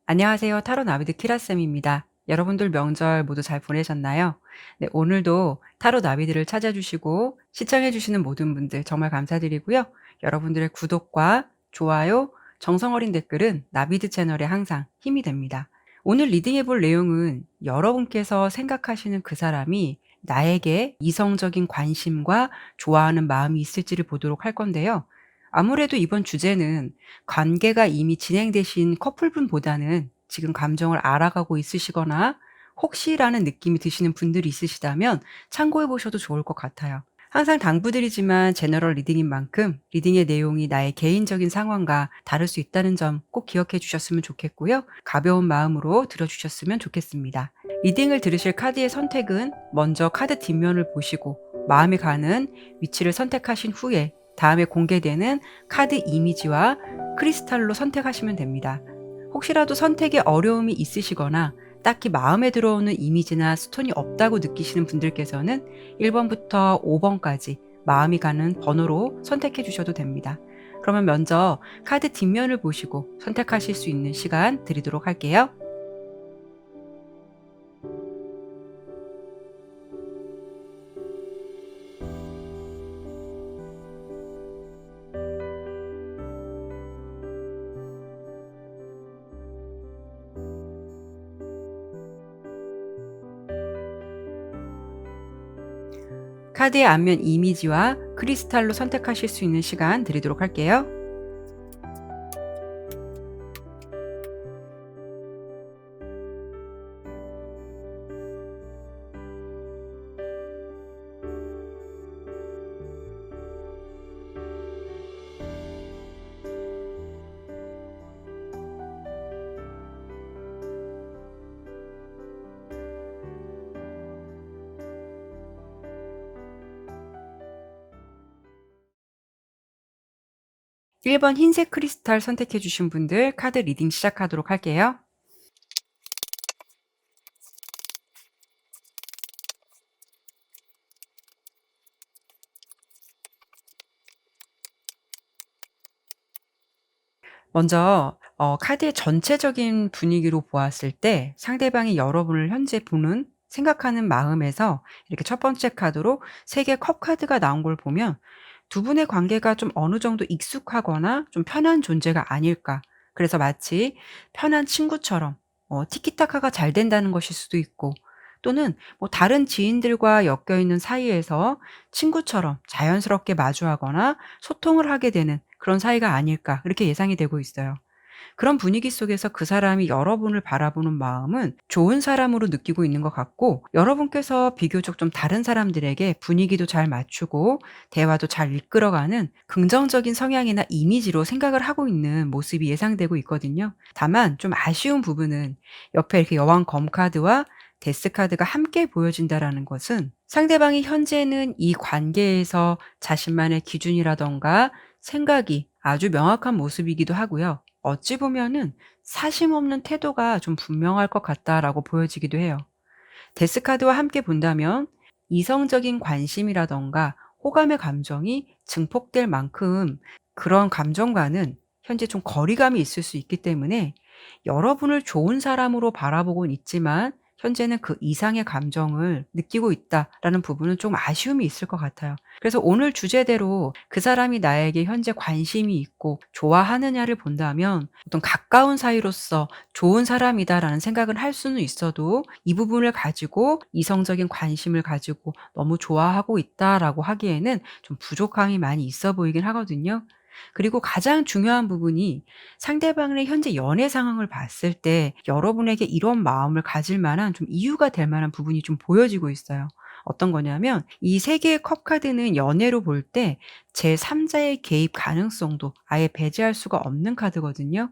안녕하세요. 타로 나비드 키라쌤입니다. 여러분들 명절 모두 잘 보내셨나요? 네, 오늘도 타로 나비드를 찾아주시고 시청해주시는 모든 분들 정말 감사드리고요. 여러분들의 구독과 좋아요, 정성 어린 댓글은 나비드 채널에 항상 힘이 됩니다. 오늘 리딩해볼 내용은 여러분께서 생각하시는 그 사람이 나에게 이성적인 관심과 좋아하는 마음이 있을지를 보도록 할 건데요. 아무래도 이번 주제는 관계가 이미 진행되신 커플분보다는 지금 감정을 알아가고 있으시거나 혹시라는 느낌이 드시는 분들이 있으시다면 참고해 보셔도 좋을 것 같아요. 항상 당부드리지만 제너럴 리딩인 만큼 리딩의 내용이 나의 개인적인 상황과 다를 수 있다는 점 꼭 기억해 주셨으면 좋겠고요. 가벼운 마음으로 들어주셨으면 좋겠습니다. 리딩을 들으실 카드의 선택은 먼저 카드 뒷면을 보시고 마음에 가는 위치를 선택하신 후에 다음에 공개되는 카드 이미지와 크리스탈로 선택하시면 됩니다. 혹시라도 선택에 어려움이 있으시거나 딱히 마음에 들어오는 이미지나 스톤이 없다고 느끼시는 분들께서는 1번부터 5번까지 마음이 가는 번호로 선택해 주셔도 됩니다. 그러면 먼저 카드 뒷면을 보시고 선택하실 수 있는 시간 드리도록 할게요. 카드의 앞면 이미지와 크리스탈로 선택하실 수 있는 시간 드리도록 할게요. 일 번 흰색 크리스탈 선택해 주신 분들 카드 리딩 시작하도록 할게요. 먼저 카드의 전체적인 분위기로 보았을 때 상대방이 여러분을 현재 보는 생각하는 마음에서 이렇게 첫 번째 카드로 3 개의 컵 카드가 나온 걸 보면 두 분의 관계가 좀 어느 정도 익숙하거나 좀 편한 존재가 아닐까. 그래서 마치 편한 친구처럼 티키타카가 잘 된다는 것일 수도 있고, 또는 뭐 다른 지인들과 엮여 있는 사이에서 친구처럼 자연스럽게 마주하거나 소통을 하게 되는 그런 사이가 아닐까, 이렇게 예상이 되고 있어요. 그런 분위기 속에서 그 사람이 여러분을 바라보는 마음은 좋은 사람으로 느끼고 있는 것 같고, 여러분께서 비교적 좀 다른 사람들에게 분위기도 잘 맞추고 대화도 잘 이끌어가는 긍정적인 성향이나 이미지로 생각을 하고 있는 모습이 예상되고 있거든요. 다만 좀 아쉬운 부분은 옆에 이렇게 여왕 검 카드와 데스 카드가 함께 보여진다라는 것은 상대방이 현재는 이 관계에서 자신만의 기준이라던가 생각이 아주 명확한 모습이기도 하고요. 어찌 보면은 '사심 없는 태도가 좀 분명할 것 같다.'라고 보여지기도 해요. 데스카드와 함께 본다면 이성적인 관심이라든가 호감의 감정이 증폭될 만큼 그런 감정과는 현재 좀 거리감이 있을 수 있기 때문에 여러분을 좋은 사람으로 바라보곤 있지만 현재는 그 이상의 감정을 느끼고 있다라는 부분은 좀 아쉬움이 있을 것 같아요. 그래서 오늘 주제대로 그 사람이 나에게 현재 관심이 있고 좋아하느냐를 본다면 어떤 가까운 사이로서 '좋은 사람이다.'라는 생각은 할 수는 있어도 이 부분을 가지고 이성적인 관심을 가지고 '너무 좋아하고 있다.'라고 하기에는 좀 부족함이 많이 있어 보이긴 하거든요. 그리고 가장 중요한 부분이 상대방의 현재 연애 상황을 봤을 때 여러분에게 이런 마음을 가질 만한 좀 이유가 될 만한 부분이 좀 보여지고 있어요. 어떤 거냐면 이 3 개의 컵 카드는 연애로 볼 때 제3 자의 개입 가능성도 아예 배제할 수가 없는 카드거든요.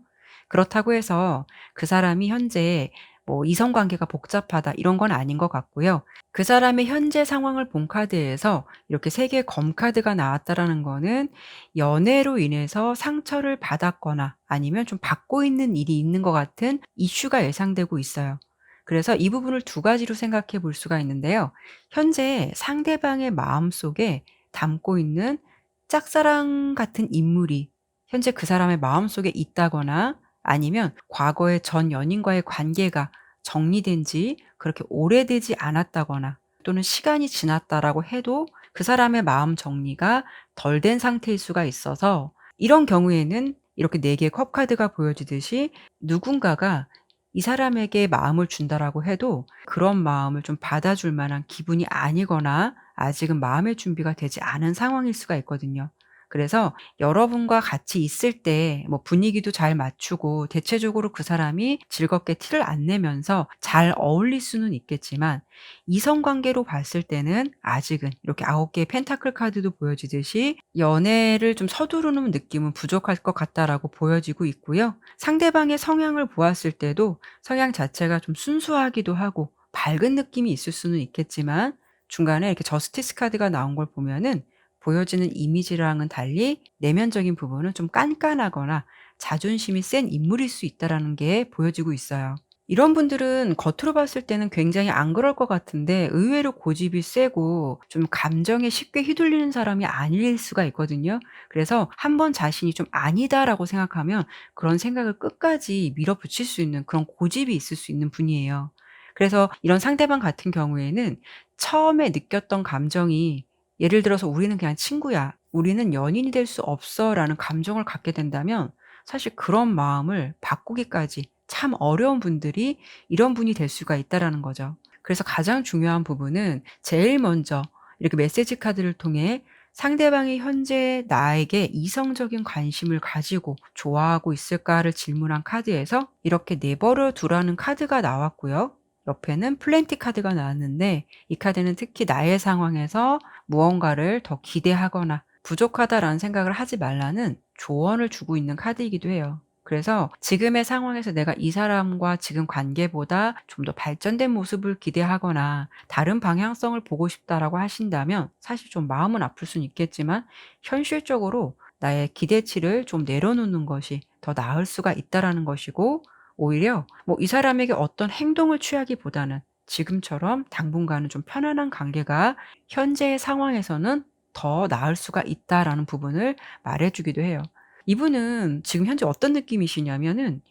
그렇다고 해서 그 사람이 현재 뭐 이성 관계가 복잡하다 이런 건 아닌 것 같고요. 그 사람의 현재 상황을 본 카드에서 이렇게 3 개의 검 카드가 나왔다라는 거는 연애로 인해서 상처를 받았거나 아니면 좀 받고 있는 일이 있는 것 같은 이슈가 예상되고 있어요. 그래서 이 부분을 두 가지로 생각해 볼 수가 있는데요. 현재 상대방의 마음속에 담고 있는 짝사랑 같은 인물이 현재 그 사람의 마음속에 있다거나 아니면 과거의 전 연인과의 관계가 정리된 지 그렇게 오래되지 않았다거나 또는 시간이 지났다라고 해도 그 사람의 마음 정리가 덜 된 상태일 수가 있어서 이런 경우에는 이렇게 4 개의 컵 카드가 보여지듯이 누군가가 이 사람에게 마음을 준다라고 해도 그런 마음을 좀 받아줄 만한 기분이 아니거나 아직은 마음의 준비가 되지 않은 상황일 수가 있거든요. 그래서 여러분과 같이 있을 때 뭐 분위기도 잘 맞추고 대체적으로 그 사람이 즐겁게 티를 안 내면서 잘 어울릴 수는 있겠지만 이성 관계로 봤을 때는 아직은 이렇게 9 개의 펜타클 카드도 보여지듯이 '연애를 좀 서두르는 느낌은 부족할 것 같다.'라고 보여지고 있고요. 상대방의 성향을 보았을 때도 성향 자체가 좀 순수하기도 하고 밝은 느낌이 있을 수는 있겠지만 중간에 이렇게 저스티스 카드가 나온 걸 보면은 보여지는 이미지랑은 달리 내면적인 부분은 좀 깐깐하거나 자존심이 센 인물일 수 있다라는 게 보여지고 있어요. 이런 분들은 겉으로 봤을 때는 굉장히 안 그럴 것 같은데 의외로 고집이 세고 좀 감정에 쉽게 휘둘리는 사람이 아닐 수가 있거든요. 그래서 한 번 자신이 좀 '아니다.'라고 생각하면 그런 생각을 끝까지 밀어붙일 수 있는 그런 고집이 있을 수 있는 분이에요. 그래서 이런 상대방 같은 경우에는 처음에 느꼈던 감정이 예를 들어서 '우리는 그냥 친구야. 우리는 연인이 될 수 없어.'라는 감정을 갖게 된다면 사실 그런 마음을 바꾸기까지 참 어려운 분들이 이런 분이 될 수가 있다라는 거죠. 그래서 가장 중요한 부분은 제일 먼저 이렇게 메시지 카드를 통해 상대방이 현재 나에게 이성적인 관심을 가지고 좋아하고 있을까를 질문한 카드에서 이렇게 내버려 두라는 카드가 나왔고요. 옆에는 플랜티 카드가 나왔는데 이 카드는 특히 나의 상황에서 무언가를 더 기대하거나 부족하다라는 생각을 하지 말라는 조언을 주고 있는 카드이기도 해요. 그래서 지금의 상황에서 내가 이 사람과 지금 관계보다 좀 더 발전된 모습을 기대하거나 다른 방향성을 보고 싶다라고 하신다면 사실 좀 마음은 아플 수는 있겠지만 현실적으로 나의 기대치를 좀 내려놓는 것이 더 나을 수가 있다라는 것이고 오히려 뭐 이 사람에게 어떤 행동을 취하기보다는 지금처럼 당분간은 좀 편안한 관계가 현재의 상황에서는 더 나을 수가 있다라는 부분을 말해 주기도 해요. 이분은 지금 현재 어떤 느낌이시냐면은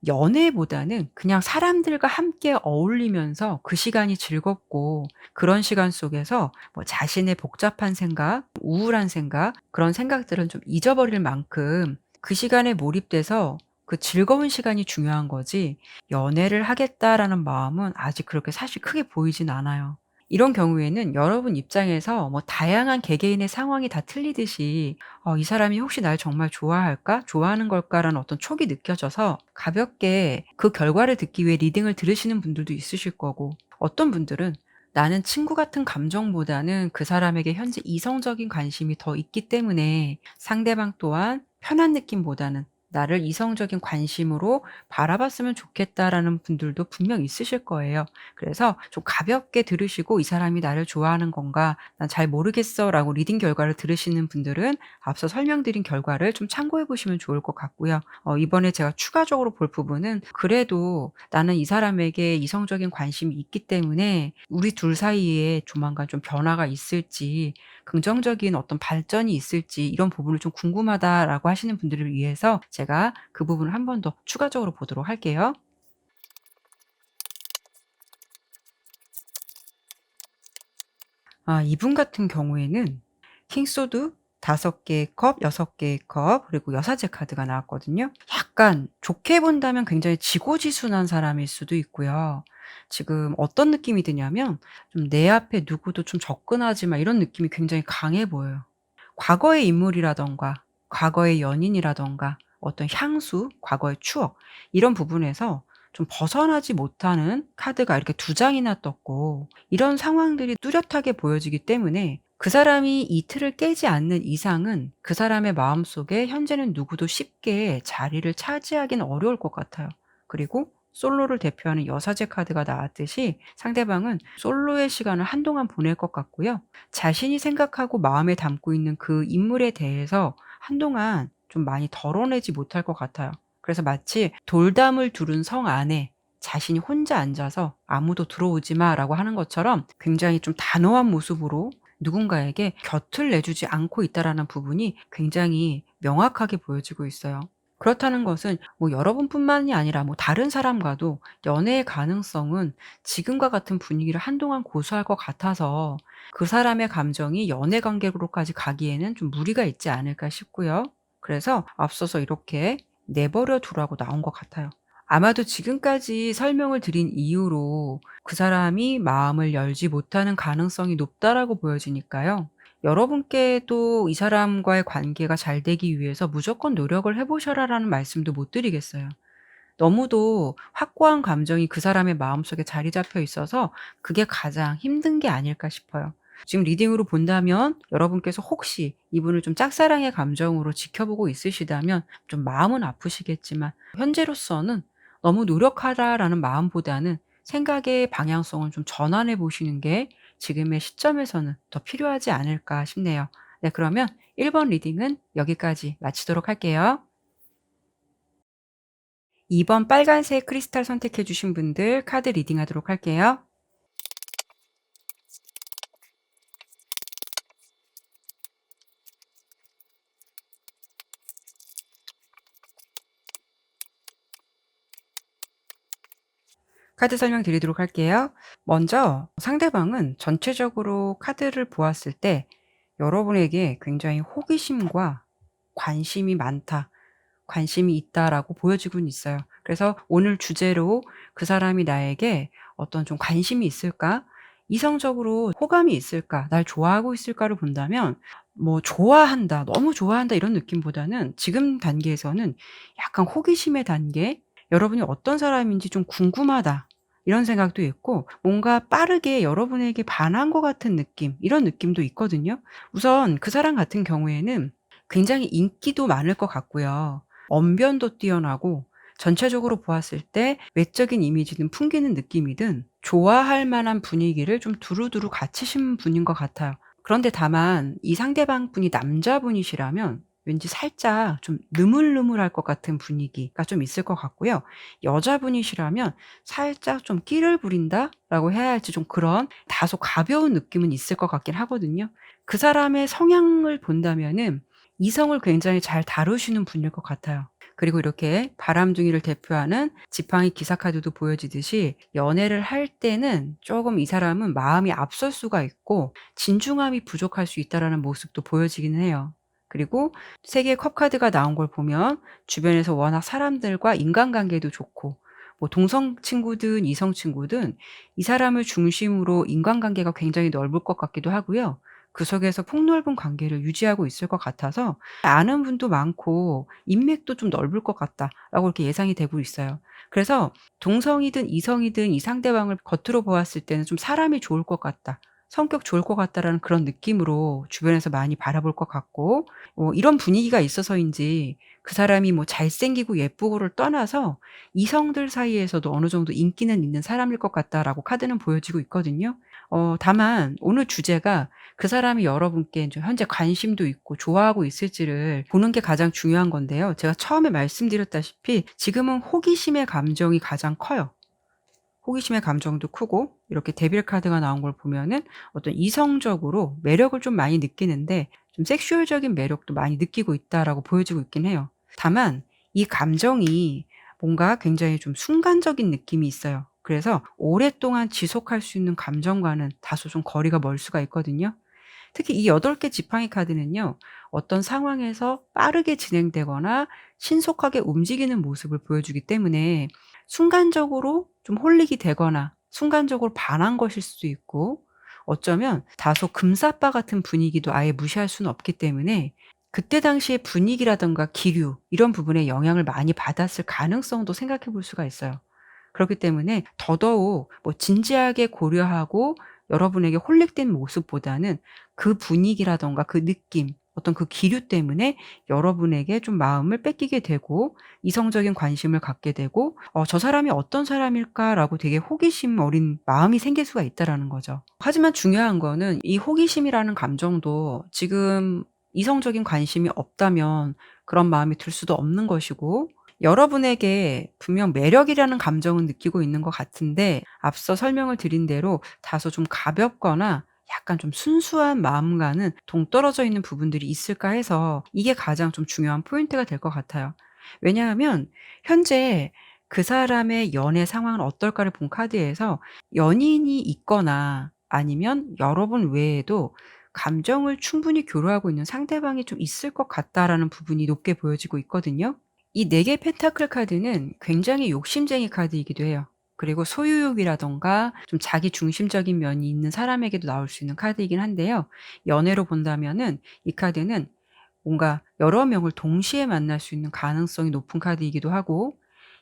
연애보다는 그냥 사람들과 함께 어울리면서 그 시간이 즐겁고 그런 시간 속에서 뭐 자신의 복잡한 생각, 우울한 생각 그런 생각들은 좀 잊어버릴 만큼 그 시간에 몰입돼서 그 즐거운 시간이 중요한 거지 '연애를 하겠다.'라는 마음은 아직 그렇게 사실 크게 보이진 않아요. 이런 경우에는 여러분 입장에서 뭐 다양한 개개인의 상황이 다 틀리듯이 '이 사람이 혹시 날 정말 좋아할까? 좋아하는 걸까?'라는 어떤 촉이 느껴져서 가볍게 그 결과를 듣기 위해 리딩을 들으시는 분들도 있으실 거고 어떤 분들은 '나는 친구 같은 감정보다는 그 사람에게 현재 이성적인 관심이 더 있기 때문에 상대방 또한 편한 느낌보다는 나를 이성적인 관심으로 바라봤으면 좋겠다.'라는 분들도 분명 있으실 거예요. 그래서 좀 가볍게 들으시고 '이 사람이 나를 좋아하는 건가? 난 잘 모르겠어.'라고 리딩 결과를 들으시는 분들은 앞서 설명드린 결과를 좀 참고해 보시면 좋을 것 같고요. 이번에 제가 추가적으로 볼 부분은 그래도 '나는 이 사람에게 이성적인 관심이 있기 때문에 우리 둘 사이에 조만간 좀 변화가 있을지 긍정적인 어떤 발전이 있을지 이런 부분을 좀 궁금하다.'라고 하시는 분들을 위해서 제가 그 부분을 한 번 더 추가적으로 보도록 할게요. 이분 같은 경우에는 킹소드 5 개의 컵, 6 개의 컵 그리고 여사제 카드가 나왔거든요. 약간 좋게 본다면 굉장히 지고지순한 사람일 수도 있고요. 지금 어떤 느낌이 드냐면 좀 내 앞에 누구도 좀 접근하지 마 이런 느낌이 굉장히 강해 보여요. 과거의 인물이라든가 과거의 연인이라든가 어떤 향수, 과거의 추억 이런 부분에서 좀 벗어나지 못하는 카드가 이렇게 2 장이나 떴고 이런 상황들이 뚜렷하게 보여지기 때문에 그 사람이 이 틀을 깨지 않는 이상은 그 사람의 마음속에 현재는 누구도 쉽게 자리를 차지하기는 어려울 것 같아요. 그리고 솔로를 대표하는 여사제 카드가 나왔듯이 상대방은 솔로의 시간을 한동안 보낼 것 같고요. 자신이 생각하고 마음에 담고 있는 그 인물에 대해서 한동안 좀 많이 덜어내지 못할 것 같아요. 그래서 마치 돌담을 두른 성 안에 자신이 혼자 앉아서 "아무도 들어오지 마."라고 하는 것처럼 굉장히 좀 단호한 모습으로 누군가에게 곁을 내주지 않고 있다라는 부분이 굉장히 명확하게 보여지고 있어요. 그렇다는 것은 뭐 여러분뿐만이 아니라 뭐 다른 사람과도 연애의 가능성은 지금과 같은 분위기를 한동안 고수할 것 같아서 그 사람의 감정이 연애 관계로까지 가기에는 좀 무리가 있지 않을까 싶고요. 그래서 앞서서 이렇게 내버려 두라고 나온 것 같아요. 아마도 지금까지 설명을 드린 이유로 그 사람이 마음을 열지 못하는 가능성이 높다라고 보여지니까요. 여러분께도 이 사람과의 관계가 잘 되기 위해서 무조건 노력을 해 보셔라라는 말씀도 못 드리겠어요. 너무도 확고한 감정이 그 사람의 마음속에 자리 잡혀 있어서 그게 가장 힘든 게 아닐까 싶어요. 지금 리딩으로 본다면 여러분께서 혹시 이분을 좀 짝사랑의 감정으로 지켜보고 있으시다면 좀 마음은 아프시겠지만 현재로서는 '너무 노력하라.'라는 마음보다는 생각의 방향성을 좀 전환해 보시는 게 지금의 시점에서는 더 필요하지 않을까 싶네요. 네, 그러면 1번 리딩은 여기까지 마치도록 할게요. 2번 빨간색 크리스탈 선택해 주신 분들 카드 리딩하도록 할게요. 카드 설명드리도록 할게요. 먼저 상대방은 전체적으로 카드를 보았을 때 여러분에게 굉장히 호기심과 관심이 많다, 관심이 있다라고 보여지고는 있어요. 그래서 오늘 주제로 '그 사람이 나에게 어떤 좀 관심이 있을까? 이성적으로 호감이 있을까? 날 좋아하고 있을까?'를 본다면 뭐 '좋아한다. 너무 좋아한다.' 이런 느낌보다는 지금 단계에서는 약간 호기심의 단계, '여러분이 어떤 사람인지 좀 궁금하다.' 이런 생각도 있고 뭔가 빠르게 여러분에게 반한 것 같은 느낌, 이런 느낌도 있거든요. 우선 그 사람 같은 경우에는 굉장히 인기도 많을 것 같고요. 언변도 뛰어나고 전체적으로 보았을 때 외적인 이미지든 풍기는 느낌이든 좋아할 만한 분위기를 좀 두루두루 갖추신 분인 것 같아요. 그런데 다만 이 상대방 분이 남자분이시라면 왠지 살짝 좀 느물느물할 것 같은 분위기가 좀 있을 것 같고요. 여자분이시라면 살짝 좀 '끼를 부린다.'라고 해야 할지 좀 그런 다소 가벼운 느낌은 있을 것 같긴 하거든요. 그 사람의 성향을 본다면은 이성을 굉장히 잘 다루시는 분일 것 같아요. 그리고 이렇게 바람둥이를 대표하는 지팡이 기사 카드도 보여지듯이 연애를 할 때는 쪼금 이 사람은 마음이 앞설 수가 있고 진중함이 부족할 수 있다라는 모습도 보여지기는 해요. 그리고 3 개의 컵 카드가 나온 걸 보면 주변에서 워낙 사람들과 인간관계도 좋고 뭐 동성 친구든 이성 친구든 이 사람을 중심으로 인간관계가 굉장히 넓을 것 같기도 하고요. 그 속에서 폭넓은 관계를 유지하고 있을 것 같아서 '아는 분도 많고 인맥도 좀 넓을 것 같다.'라고 이렇게 예상이 되고 있어요. 그래서 동성이든 이성이든 이 상대방을 겉으로 보았을 때는 좀 '사람이 좋을 것 같다. 성격 좋을 것 같다.'라는 그런 느낌으로 주변에서 많이 바라볼 것 같고 이런 분위기가 있어서인지 그 사람이 뭐 잘생기고 예쁘고를 떠나서 이성들 사이에서도 어느 정도 인기는 있는 사람일 것 같다라고 카드는 보여지고 있거든요. 다만 오늘 주제가 그 사람이 여러분께 인제 현재 관심도 있고 좋아하고 있을지를 보는 게 가장 중요한 건데요. 제가 처음에 말씀드렸다시피 지금은 호기심의 감정이 가장 커요. 호기심의 감정도 크고 이렇게 데빌 카드가 나온 걸 보면은 어떤 이성적으로 매력을 좀 많이 느끼는데 좀 섹슈얼적인 매력도 많이 느끼고 있다라고 보여지고 있긴 해요. 다만 이 감정이 뭔가 굉장히 좀 순간적인 느낌이 있어요. 그래서 오랫동안 지속할 수 있는 감정과는 다소 좀 거리가 멀 수가 있거든요. 특히 이 8개 지팡이 카드는요. 어떤 상황에서 빠르게 진행되거나 신속하게 움직이는 모습을 보여주기 때문에 순간적으로 좀 홀릭이 되거나 순간적으로 반한 것일 수도 있고 어쩌면 다소 금사빠 같은 분위기도 아예 무시할 수는 없기 때문에 그때 당시의 분위기라든가 기류 이런 부분에 영향을 많이 받았을 가능성도 생각해 볼 수가 있어요. 그렇기 때문에 더더욱 뭐 진지하게 고려하고 여러분에게 홀릭된 모습보다는 그 분위기라든가 그 느낌, 어떤 그 기류 때문에 여러분에게 좀 마음을 뺏기게 되고 이성적인 관심을 갖게 되고 '저 사람이 어떤 사람일까?'라고 되게 호기심 어린 마음이 생길 수가 있다라는 거죠. 하지만 중요한 거는 이 호기심이라는 감정도 지금 이성적인 관심이 없다면 그런 마음이 들 수도 없는 것이고 여러분에게 분명 매력이라는 감정은 느끼고 있는 것 같은데 앞서 설명을 드린 대로 다소 좀 가볍거나 약간 좀 순수한 마음과는 동떨어져 있는 부분들이 있을까 해서 이게 가장 좀 중요한 포인트가 될 것 같아요. 왜냐하면 현재 그 사람의 연애 상황은 어떨까를 본 카드에서 연인이 있거나 아니면 여러분 외에도 감정을 충분히 교류하고 있는 상대방이 좀 있을 것 같다라는 부분이 높게 보여지고 있거든요. 이 4개 펜타클 카드는 굉장히 욕심쟁이 카드이기도 해요. 그리고 소유욕이라든가 좀 자기 중심적인 면이 있는 사람에게도 나올 수 있는 카드이긴 한데요. 연애로 본다면은 이 카드는 뭔가 여러 명을 동시에 만날 수 있는 가능성이 높은 카드이기도 하고,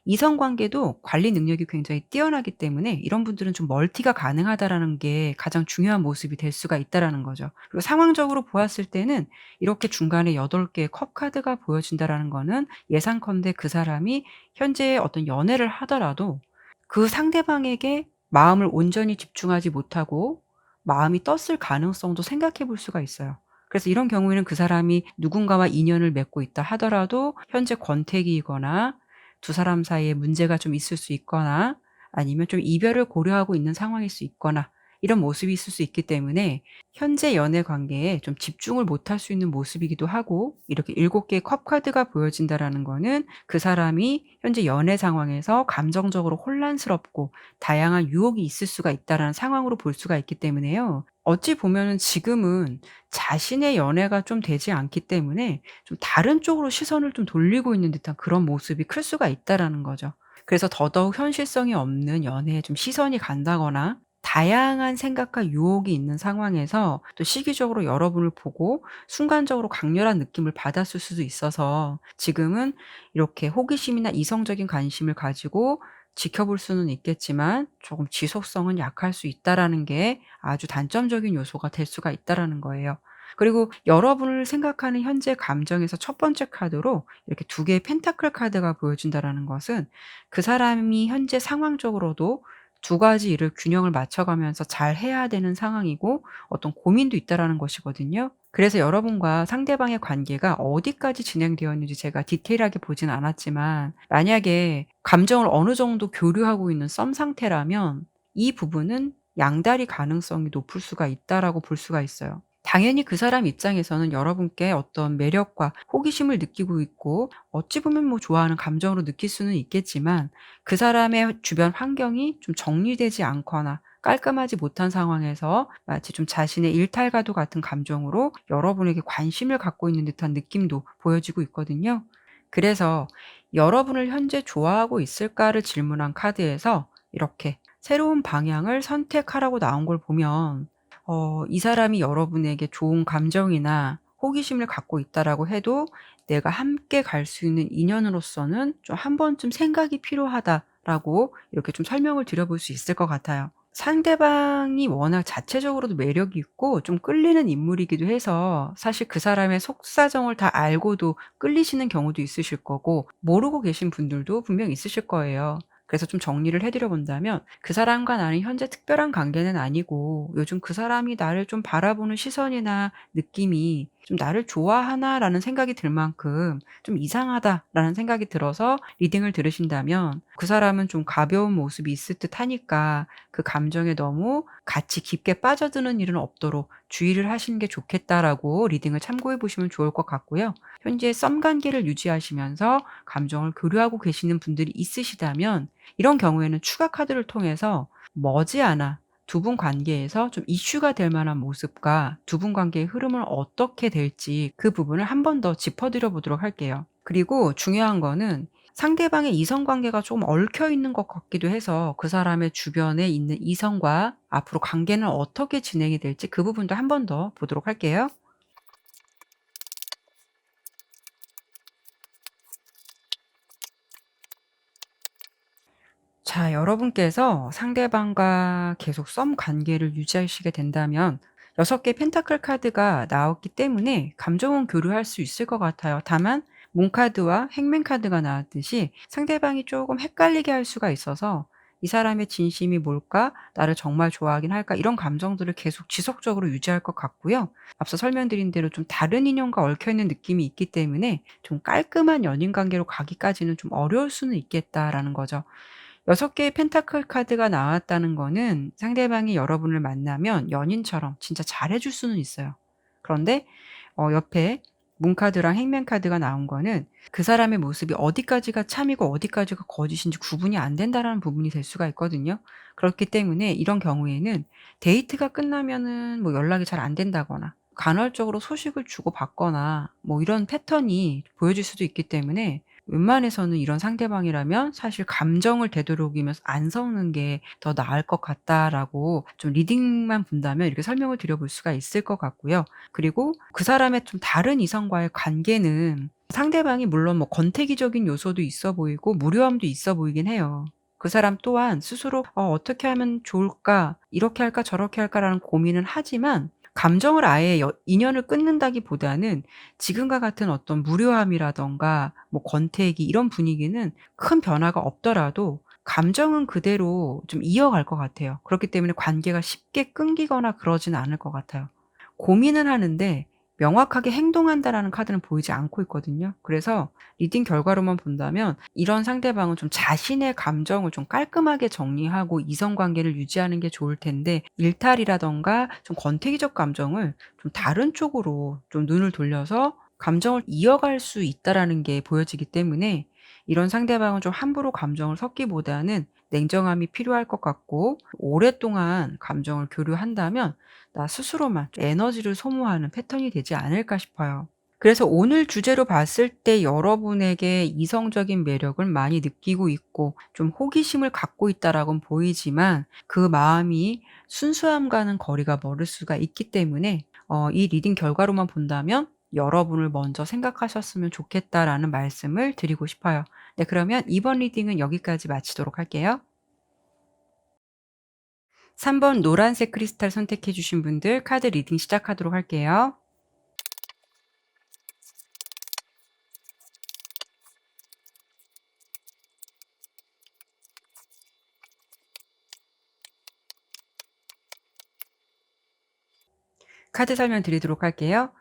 이성 관계도 관리 능력이 굉장히 뛰어나기 때문에 이런 분들은 좀 멀티가 가능하다라는 게 가장 중요한 모습이 될 수가 있다라는 거죠. 그리고 상황적으로 보았을 때는 이렇게 중간에 8 개의 컵 카드가 보여진다라는 거는 예상컨대 그 사람이 현재 어떤 연애를 하더라도 그 상대방에게 마음을 온전히 집중하지 못하고 마음이 떴을 가능성도 생각해 볼 수가 있어요. 그래서 이런 경우에는 그 사람이 누군가와 인연을 맺고 있다 하더라도 현재 권태기이거나 두 사람 사이에 문제가 좀 있을 수 있거나 아니면 좀 이별을 고려하고 있는 상황일 수 있거나 이런 모습이 있을 수 있기 때문에 현재 연애 관계에 좀 집중을 못할 수 있는 모습이기도 하고, 이렇게 7 개의 컵 카드가 보여진다라는 거는 그 사람이 현재 연애 상황에서 감정적으로 혼란스럽고 다양한 유혹이 있을 수가 있다라는 상황으로 볼 수가 있기 때문에요. 어찌 보면은 지금은 자신의 연애가 좀 되지 않기 때문에 좀 다른 쪽으로 시선을 좀 돌리고 있는 듯한 그런 모습이 클 수가 있다라는 거죠. 그래서 더더욱 현실성이 없는 연애에 좀 시선이 간다거나 다양한 생각과 유혹이 있는 상황에서 또 시기적으로 여러분을 보고 순간적으로 강렬한 느낌을 받았을 수도 있어서 지금은 이렇게 호기심이나 이성적인 관심을 가지고 지켜볼 수는 있겠지만 조금 지속성은 약할 수 있다라는 게 아주 단점적인 요소가 될 수가 있다라는 거예요. 그리고 여러분을 생각하는 현재 감정에서 첫 번째 카드로 이렇게 2 개의 펜타클 카드가 보여진다라는 것은 그 사람이 현재 상황적으로도 2 가지 일을 균형을 맞춰 가면서 잘 해야 되는 상황이고 어떤 고민도 있다라는 것이거든요. 그래서 여러분과 상대방의 관계가 어디까지 진행되었는지 제가 디테일하게 보진 않았지만, 만약에 감정을 어느 정도 교류하고 있는 썸 상태라면 이 부분은 양다리 가능성이 높을 수가 있다라고 볼 수가 있어요. 당연히 그 사람 입장에서는 여러분께 어떤 매력과 호기심을 느끼고 있고 어찌 보면 뭐 좋아하는 감정으로 느낄 수는 있겠지만, 그 사람의 주변 환경이 좀 정리되지 않거나 깔끔하지 못한 상황에서 마치 좀 자신의 일탈과도 같은 감정으로 여러분에게 관심을 갖고 있는 듯한 느낌도 보여지고 있거든요. 그래서 "여러분을 현재 좋아하고 있을까?"를 질문한 카드에서 이렇게 새로운 방향을 선택하라고 나온 걸 보면 이 사람이 여러분에게 좋은 감정이나 호기심을 갖고 있다라고 해도 "내가 함께 갈 수 있는 인연으로서는 좀 한 번쯤 생각이 필요하다."라고 이렇게 좀 설명을 드려 볼 수 있을 것 같아요. 상대방이 워낙 자체적으로도 매력이 있고 좀 끌리는 인물이기도 해서 사실 그 사람의 속사정을 다 알고도 끌리시는 경우도 있으실 거고, 모르고 계신 분들도 분명 있으실 거예요. 그래서 좀 정리를 해 드려 본다면 그 사람과 나는 현재 특별한 관계는 아니고 요즘 그 사람이 나를 좀 바라보는 시선이나 느낌이 좀 '나를 좋아하나?'라는 생각이 들 만큼 좀 '이상하다.'라는 생각이 들어서 리딩을 들으신다면, 그 사람은 좀 가벼운 모습이 있을 듯하니까 그 감정에 너무 같이 깊게 빠져드는 일은 없도록 주의를 하시는 게 좋겠다라고 리딩을 참고해 보시면 좋을 것 같고요. 현재 썸 관계를 유지하시면서 감정을 교류하고 계시는 분들이 있으시다면 이런 경우에는 추가 카드를 통해서 머지않아 두 분 관계에서 좀 이슈가 될 만한 모습과 두 분 관계의 흐름은 어떻게 될지 그 부분을 한 번 더 짚어 드려 보도록 할게요. 그리고 중요한 거는 상대방의 이성 관계가 좀 얽혀 있는 것 같기도 해서 그 사람의 주변에 있는 이성과 앞으로 관계는 어떻게 진행이 될지 그 부분도 한 번 더 보도록 할게요. 자, 여러분께서 상대방과 계속 썸 관계를 유지하시게 된다면 6 개의 펜타클 카드가 나왔기 때문에 감정은 교류할 수 있을 것 같아요. 다만 문 카드와 행맨 카드가 나왔듯이 상대방이 조금 헷갈리게 할 수가 있어서 '이 사람의 진심이 뭘까? 나를 정말 좋아하긴 할까?' 이런 감정들을 계속 지속적으로 유지할 것 같고요. 앞서 설명드린 대로 좀 다른 인연과 얽혀 있는 느낌이 있기 때문에 좀 깔끔한 연인 관계로 가기까지는 좀 어려울 수는 있겠다라는 거죠. 6 개의 펜타클 카드가 나왔다는 거는 상대방이 여러분을 만나면 연인처럼 진짜 잘해 줄 수는 있어요. 그런데 옆에 문카드랑 행맨 카드가 나온 거는 그 사람의 모습이 어디까지가 참이고 어디까지가 거짓인지 구분이 안 된다라는 부분이 될 수가 있거든요. 그렇기 때문에 이런 경우에는 데이트가 끝나면은 뭐 연락이 잘 안 된다거나 간헐적으로 소식을 주고받거나 뭐 이런 패턴이 보여질 수도 있기 때문에 웬만해서는 이런 상대방이라면 사실 감정을 되도록이면서 안 섞는 게 더 나을 것 같다라고 좀 리딩만 본다면 이렇게 설명을 드려 볼 수가 있을 것 같고요. 그리고 그 사람의 좀 다른 이성과의 관계는 상대방이 물론 뭐 권태기적인 요소도 있어 보이고 무료함도 있어 보이긴 해요. 그 사람 또한 스스로 '어떻게 하면 좋을까? 이렇게 할까 저렇게 할까?'라는 고민은 하지만 감정을 아예 인연을 끊는다기보다는 지금과 같은 어떤 무료함이라든가 뭐 권태기 이런 분위기는 큰 변화가 없더라도 감정은 그대로 좀 이어갈 것 같아요. 그렇기 때문에 관계가 쉽게 끊기거나 그러지는 않을 것 같아요. 고민은 하는데 명확하게 행동한다라는 카드는 보이지 않고 있거든요. 그래서 리딩 결과로만 본다면 이런 상대방은 좀 자신의 감정을 좀 깔끔하게 정리하고 이성 관계를 유지하는 게 좋을 텐데 일탈이라든가 좀 권태기적 감정을 좀 다른 쪽으로 좀 눈을 돌려서 감정을 이어갈 수 있다라는 게 보여지기 때문에 이런 상대방은 좀 함부로 감정을 섞기보다는 냉정함이 필요할 것 같고 오랫동안 감정을 교류한다면 나 스스로만 에너지를 소모하는 패턴이 되지 않을까 싶어요. 그래서 오늘 주제로 봤을 때 여러분에게 이성적인 매력을 많이 느끼고 있고 좀 호기심을 갖고 있다라고는 보이지만 그 마음이 순수함과는 거리가 멀을 수가 있기 때문에 이 리딩 결과로만 본다면 여러분을 먼저 생각하셨으면 좋겠다라는 말씀을 드리고 싶어요. 네, 그러면 이번 리딩은 여기까지 마치도록 할게요. 3번 노란색 크리스탈 선택해 주신 분들 카드 리딩 시작하도록 할게요. 카드 설명 드리도록 할게요.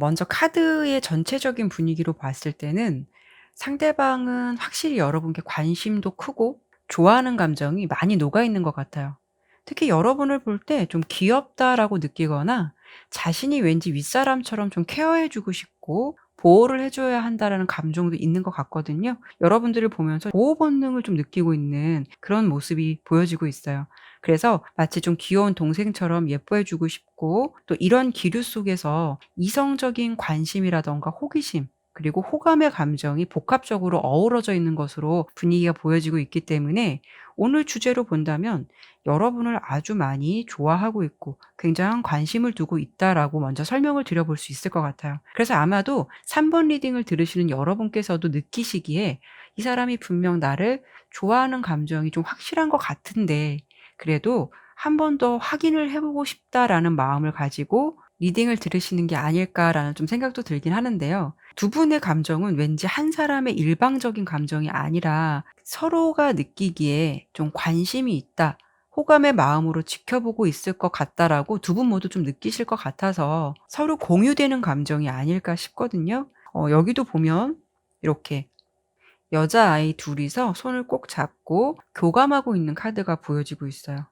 먼저 카드의 전체적인 분위기로 봤을 때는 상대방은 확실히 여러분께 관심도 크고 좋아하는 감정이 많이 녹아 있는 것 같아요. 특히 여러분을 볼 때 좀 귀엽다라고 느끼거나 자신이 왠지 윗사람처럼 좀 케어해 주고 싶고 보호를 해 줘야 한다라는 감정도 있는 것 같거든요. 여러분들을 보면서 보호 본능을 좀 느끼고 있는 그런 모습이 보여지고 있어요. 그래서 마치 좀 귀여운 동생처럼 예뻐해 주고 싶고 또 이런 기류 속에서 이성적인 관심이라든가 호기심 그리고 호감의 감정이 복합적으로 어우러져 있는 것으로 분위기가 보여지고 있기 때문에 오늘 주제로 본다면 여러분을 아주 많이 좋아하고 있고 굉장한 관심을 두고 있다라고 먼저 설명을 드려 볼 수 있을 것 같아요. 그래서 아마도 3번 리딩을 들으시는 여러분께서도 느끼시기에 '이 사람이 분명 나를 좋아하는 감정이 좀 확실한 것 같은데 그래도 한 번 더 확인을 해 보고 싶다.'라는 마음을 가지고 리딩을 들으시는 게 아닐까라는 좀 생각도 들긴 하는데요. 두 분의 감정은 왠지 한 사람의 일방적인 감정이 아니라 서로가 느끼기에 좀 '관심이 있다. 호감의 마음으로 지켜보고 있을 것 같다.'라고 두 분 모두 좀 느끼실 것 같아서 서로 공유되는 감정이 아닐까 싶거든요. 여기도 보면 이렇게 여자아이 둘이서 손을 꼭 잡고 교감하고 있는 카드가 보여지고 있어요.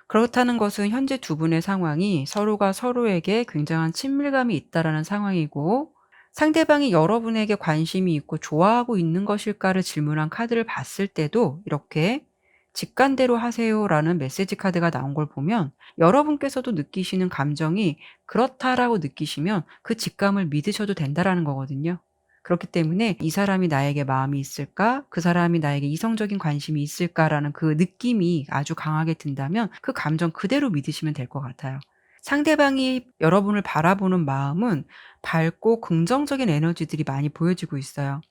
그렇다는 것은 현재 두 분의 상황이 서로가 서로에게 굉장한 친밀감이 있다라는 상황이고 상대방이 여러분에게 관심이 있고 좋아하고 있는 것일까를 질문한 카드를 봤을 때도 이렇게 "직관대로 하세요."라는 메시지 카드가 나온 걸 보면 여러분께서도 느끼시는 감정이 그렇다라고 느끼시면 그 직감을 믿으셔도 된다라는 거거든요. 그렇기 때문에 '이 사람이 나에게 마음이 있을까? 그 사람이 나에게 이성적인 관심이 있을까?'라는 그 느낌이 아주 강하게 든다면 그 감정 그대로 믿으시면 될 것 같아요. 상대방이 여러분을 바라보는 마음은 밝고 긍정적인 에너지들이 많이 보여지고 있어요.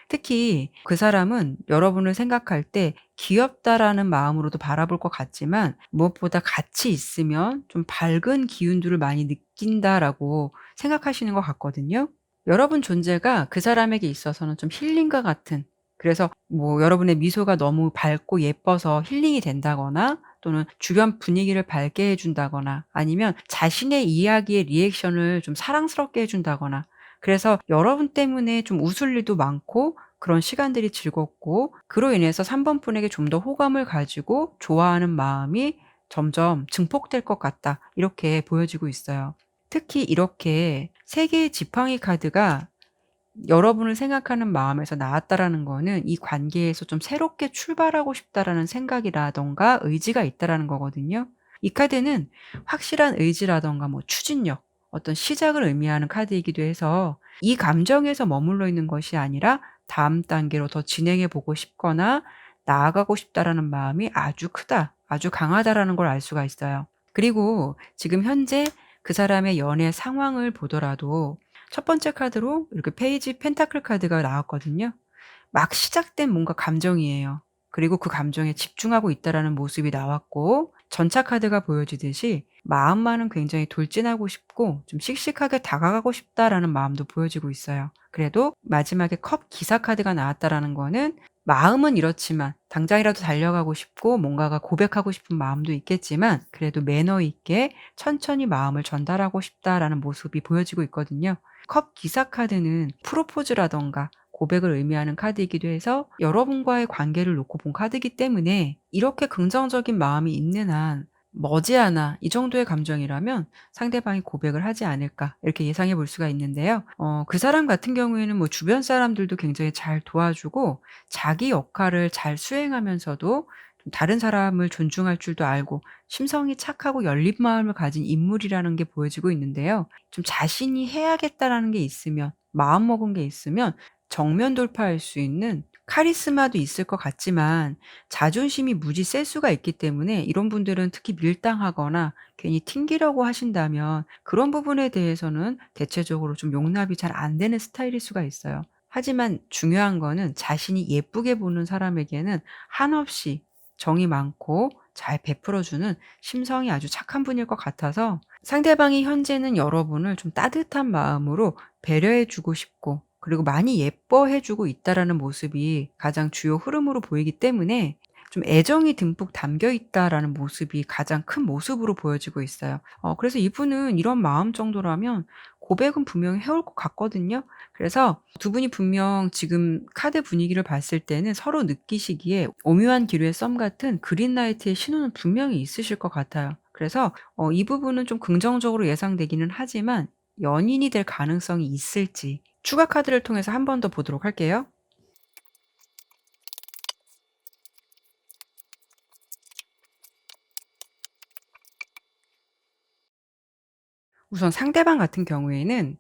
특히 그 사람은 여러분을 생각할 때 '귀엽다.'라는 마음으로도 바라볼 것 같지만 무엇보다 '같이 있으면 좀 밝은 기운들을 많이 느낀다.'라고 생각하시는 것 같거든요. 여러분 존재가 그 사람에게 있어서는 좀 힐링과 같은 그래서 뭐 여러분의 미소가 너무 밝고 예뻐서 힐링이 된다거나 또는 주변 분위기를 밝게 해 준다거나 아니면 자신의 이야기의 리액션을 좀 사랑스럽게 해 준다거나 그래서 여러분 때문에 좀 웃을 일도 많고 그런 시간들이 즐겁고 그로 인해서 3번 분에게 좀 더 호감을 가지고 좋아하는 마음이 점점 증폭될 것 같다. 이렇게 보여지고 있어요. 특히 이렇게 3 개의 지팡이 카드가 여러분을 생각하는 마음에서 나왔다라는 거는 이 관계에서 좀 새롭게 출발하고 싶다라는 생각이라든가 의지가 있다라는 거거든요. 이 카드는 확실한 의지라든가 뭐 추진력, 어떤 시작을 의미하는 카드이기도 해서 이 감정에서 머물러 있는 것이 아니라 다음 단계로 더 진행해 보고 싶거나 나아가고 싶다라는 마음이 아주 크다, 아주 강하다라는 걸 알 수가 있어요. 그리고 지금 현재 그 사람의 연애 상황을 보더라도 첫 번째 카드로 이렇게 페이지 펜타클 카드가 나왔거든요. 막 시작된 뭔가 감정이에요. 그리고 그 감정에 집중하고 있다라는 모습이 나왔고, 전차 카드가 보여지듯이 마음만은 굉장히 돌진하고 싶고 좀 씩씩하게 다가가고 싶다라는 마음도 보여지고 있어요. 그래도 마지막에 컵 기사 카드가 나왔다라는 거는 마음은 이렇지만 당장이라도 달려가고 싶고 뭔가가 고백하고 싶은 마음도 있겠지만 그래도 매너 있게 천천히 마음을 전달하고 싶다라는 모습이 보여지고 있거든요. 컵 기사 카드는 프로포즈라든가 고백을 의미하는 카드이기도 해서 여러분과의 관계를 놓고 본 카드이기 때문에 이렇게 긍정적인 마음이 있는 한 머지않아 이 정도의 감정이라면 상대방이 고백을 하지 않을까 이렇게 예상해 볼 수가 있는데요. 그 사람 같은 경우에는 뭐 주변 사람들도 굉장히 잘 도와주고 자기 역할을 잘 수행하면서도 좀 다른 사람을 존중할 줄도 알고 심성이 착하고 열린 마음을 가진 인물이라는 게 보여지고 있는데요. 좀 자신이 해야겠다라는 게 있으면 마음먹은 게 있으면 정면 돌파할 수 있는 카리스마도 있을 것 같지만 자존심이 무지 셀 수가 있기 때문에 이런 분들은 특히 밀당하거나 괜히 튕기려고 하신다면 그런 부분에 대해서는 대체적으로 좀 용납이 잘 안 되는 스타일일 수가 있어요. 하지만 중요한 거는 자신이 예쁘게 보는 사람에게는 한없이 정이 많고 잘 베풀어 주는 심성이 아주 착한 분일 것 같아서 상대방이 현재는 여러분을 좀 따뜻한 마음으로 배려해 주고 싶고 그리고 많이 예뻐해 주고 있다라는 모습이 가장 주요 흐름으로 보이기 때문에 좀 애정이 듬뿍 담겨 있다라는 모습이 가장 큰 모습으로 보여지고 있어요. 그래서 이분은 이런 마음 정도라면 고백은 분명히 해올 것 같거든요. 그래서 두 분이 분명 지금 카드 분위기를 봤을 때는 서로 느끼시기에 오묘한 기류의 썸 같은 그린라이트의 신호는 분명히 있으실 것 같아요. 그래서 이 부분은 좀 긍정적으로 예상되기는 하지만 연인이 될 가능성이 있을지 추가 카드를 통해서 한 번 더 보도록 할게요. 우선 상대방 같은 경우에는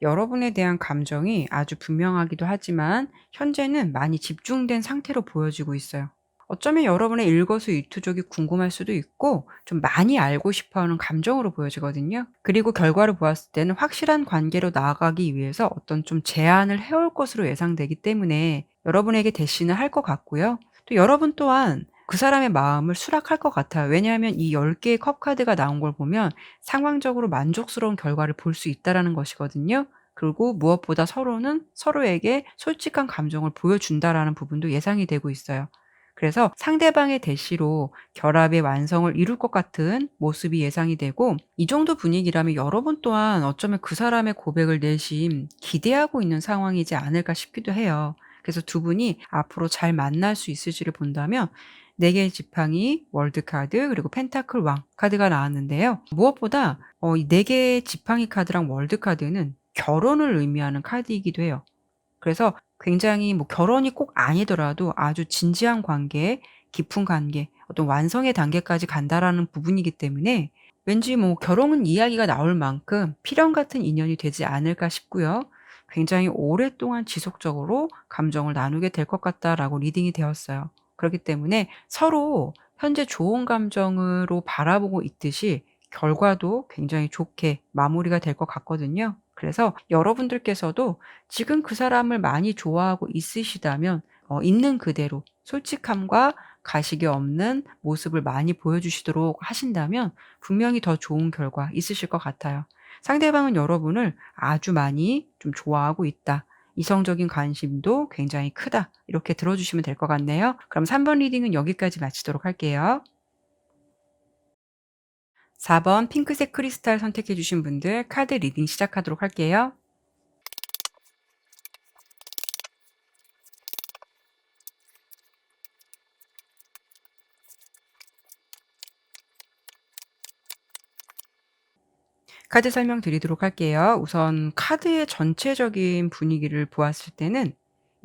여러분에 대한 감정이 아주 분명하기도 하지만 현재는 많이 집중된 상태로 보여지고 있어요. 어쩌면 여러분의 일거수일투족이 궁금할 수도 있고 좀 많이 알고 싶어 하는 감정으로 보여지거든요. 그리고 결과를 보았을 때는 확실한 관계로 나아가기 위해서 어떤 좀 제안을 해올 것으로 예상되기 때문에 여러분에게 대시는 할 것 같고요. 또 여러분 또한 그 사람의 마음을 수락할 것 같아요. 왜냐하면 이 10 개의 컵 카드가 나온 걸 보면 상황적으로 만족스러운 결과를 볼 수 있다라는 것이거든요. 그리고 무엇보다 서로는 서로에게 솔직한 감정을 보여준다라는 부분도 예상이 되고 있어요. 그래서 상대방의 대시로 결합의 완성을 이룰 것 같은 모습이 예상이 되고 이 정도 분위기라면 여러분 또한 어쩌면 그 사람의 고백을 내심 기대하고 있는 상황이지 않을까 싶기도 해요. 그래서 두 분이 앞으로 잘 만날 수 있을지를 본다면 4 개의 지팡이, 월드 카드, 그리고 펜타클 왕 카드가 나왔는데요. 무엇보다 이 4 개의 지팡이 카드랑 월드 카드는 결혼을 의미하는 카드이기도 해요. 그래서 굉장히 뭐 결혼이 꼭 아니더라도 아주 진지한 관계, 깊은 관계, 어떤 완성의 단계까지 간다라는 부분이기 때문에 왠지 뭐 결혼 이야기가 나올 만큼 필연 같은 인연이 되지 않을까 싶고요. 굉장히 오랫동안 지속적으로 감정을 나누게 될 것 같다라고 리딩이 되었어요. 그렇기 때문에 서로 현재 좋은 감정으로 바라보고 있듯이 결과도 굉장히 좋게 마무리가 될 것 같거든요. 그래서 여러분들께서도 지금 그 사람을 많이 좋아하고 있으시다면 있는 그대로 솔직함과 가식이 없는 모습을 많이 보여주시도록 하신다면 분명히 더 좋은 결과 있으실 것 같아요. 상대방은 여러분을 아주 많이 좀 좋아하고 있다. 이성적인 관심도 굉장히 크다. 이렇게 들어주시면 될 것 같네요. 그럼 3번 리딩은 여기까지 마치도록 할게요. 4번 핑크색 크리스탈 선택해 주신 분들 카드 리딩 시작하도록 할게요. 카드 설명드리도록 할게요. 우선 카드의 전체적인 분위기를 보았을 때는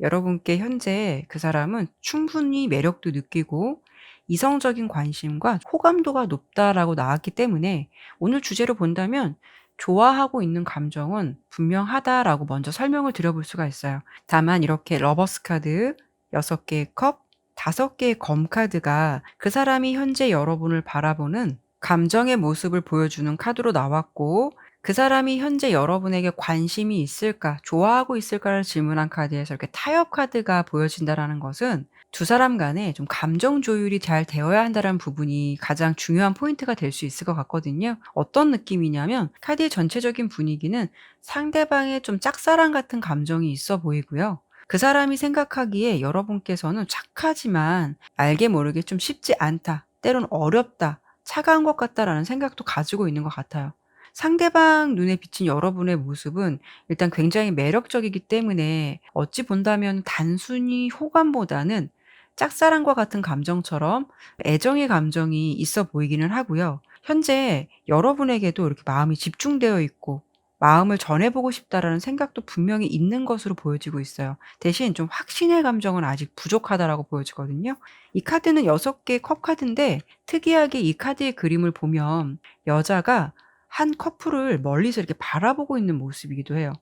여러분께 현재 그 사람은 충분히 매력도 느끼고 이성적인 관심과 호감도가 높다라고 나왔기 때문에 오늘 주제로 본다면 좋아하고 있는 감정은 분명하다라고 먼저 설명을 드려볼 수가 있어요. 다만 이렇게 러버스 카드, 6개의 컵, 5개의 검 카드가 그 사람이 현재 여러분을 바라보는 감정의 모습을 보여주는 카드로 나왔고, 그 사람이 현재 여러분에게 관심이 있을까, 좋아하고 있을까를 질문한 카드에서 이렇게 타협 카드가 보여진다라는 것은 두 사람 간에 좀 감정 조율이 잘 되어야 한다는 부분이 가장 중요한 포인트가 될 수 있을 것 같거든요. 어떤 느낌이냐면 카드의 전체적인 분위기는 상대방의 좀 짝사랑 같은 감정이 있어 보이고요. 그 사람이 생각하기에 여러분께서는 착하지만 알게 모르게 좀 쉽지 않다, 때론 어렵다, 차가운 것 같다라는 생각도 가지고 있는 것 같아요. 상대방 눈에 비친 여러분의 모습은 일단 굉장히 매력적이기 때문에 어찌 본다면 단순히 호감보다는 짝사랑과 같은 감정처럼 애정의 감정이 있어 보이기는 하고요. 현재 여러분에게도 이렇게 마음이 집중되어 있고 마음을 전해보고 싶다라는 생각도 분명히 있는 것으로 보여지고 있어요. 대신 좀 확신의 감정은 아직 부족하다라고 보여지거든요. 이 카드는 6개의 컵 카드인데 특이하게 이 카드의 그림을 보면 여자가 한 커플을 멀리서 이렇게 바라보고 있는 모습이기도 해요.